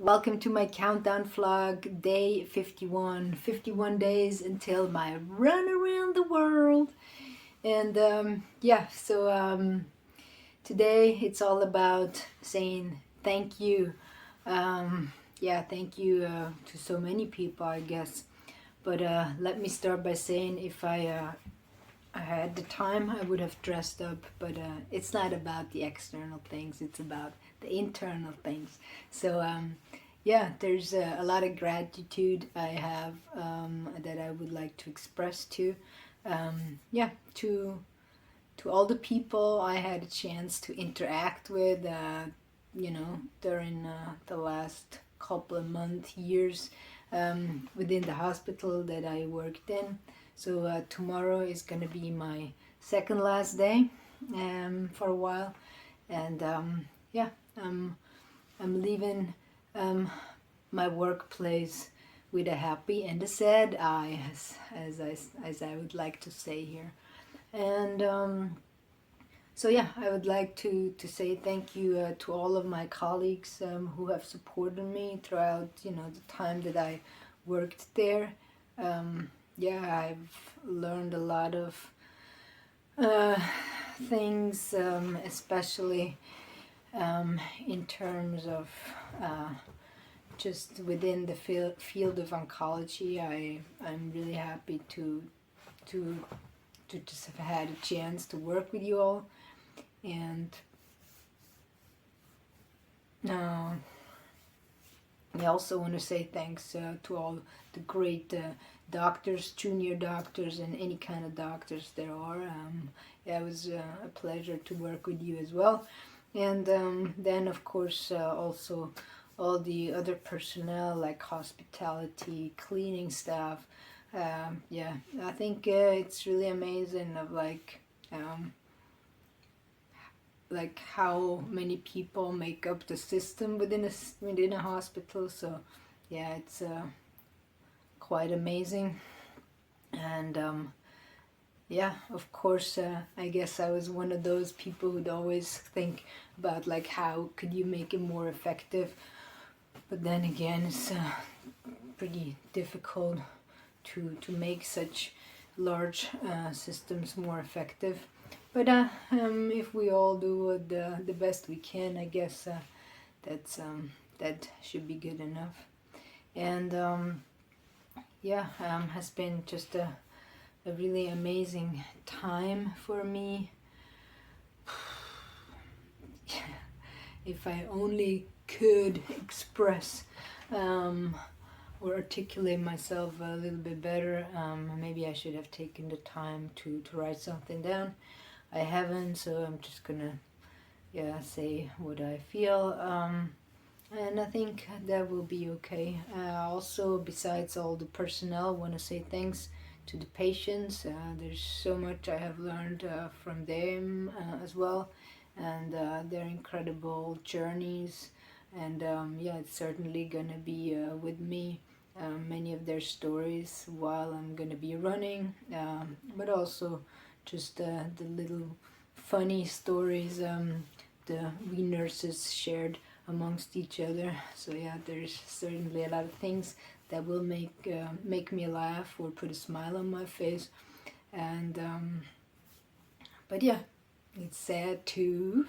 Welcome to my countdown vlog, day 51. 51 days until my run around the world. And today it's all about saying thank you. Thank you to so many people, I guess. But let me start by saying if I had the time, I would have dressed up, but it's not about the external things, it's about the internal things. So, there's a lot of gratitude I have that I would like to express to, um, yeah, to to all the people I had a chance to interact with, during the last couple of months, years within the hospital that I worked in. So tomorrow is going to be my second last day for a while. And I'm, I'm leaving um, my workplace with a happy and a sad eye, as I would like to say here. And I would like to say thank you to all of my colleagues who have supported me throughout, the time that I worked there. I've learned a lot of uh, things, especially in terms of just within the field of oncology. I'm really happy to to just have had a chance to work with you all. And uh, I also want to say thanks to all the great doctors, junior doctors, and any kind of doctors there are. It was a pleasure to work with you as well. And then, of course, also all the other personnel like hospitality, cleaning staff. I think it's really amazing of like how many people make up the system within a hospital. So yeah, it's quite amazing. And of course, I guess I was one of those people who'd always think about like how could you make it more effective. But then again, it's pretty difficult to make such large systems more effective. But if we all do the best we can, I guess that should be good enough. And has been just a really amazing time for me. If I only could express or articulate myself a little bit better, maybe I should have taken the time to write something down. I haven't, so I'm just gonna say what I feel, and I think that will be okay. Also, besides all the personnel, I want to say thanks to the patients. There's so much I have learned from them as well, and their incredible journeys. And it's certainly gonna be with me. Many of their stories while I'm gonna be running, but also just the little funny stories we nurses shared amongst each other. So yeah, there's certainly a lot of things that will make me laugh or put a smile on my face. And but yeah, it's sad too.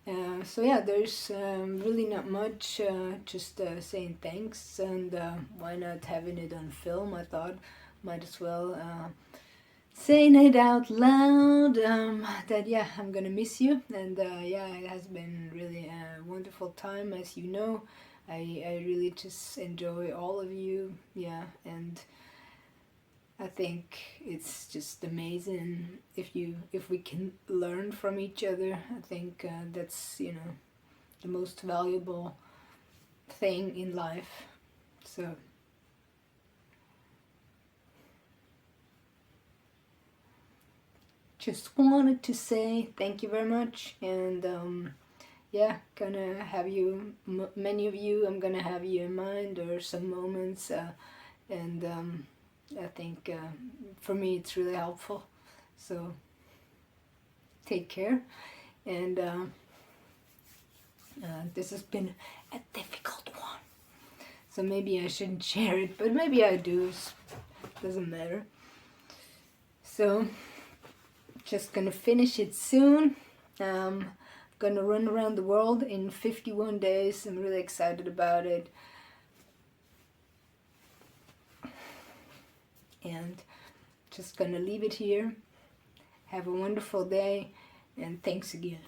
There's really not much. Just saying thanks, and why not having it on film? I thought might as well saying it out loud. That I'm gonna miss you, and it has been really a wonderful time, as you know. I really just enjoy all of you. And I think it's just amazing if we can learn from each other. I think that's the most valuable thing in life. So just wanted to say thank you very much, and gonna have you, many of you, I'm gonna have you in mind, or some moments, and I think for me it's really helpful. So take care, and This has been a difficult one. So maybe I shouldn't share it, but maybe I do. Doesn't matter. So, just gonna finish it soon. Gonna run around the world in 51 days. I'm really excited about it. And just gonna leave it here. Have a wonderful day, and thanks again.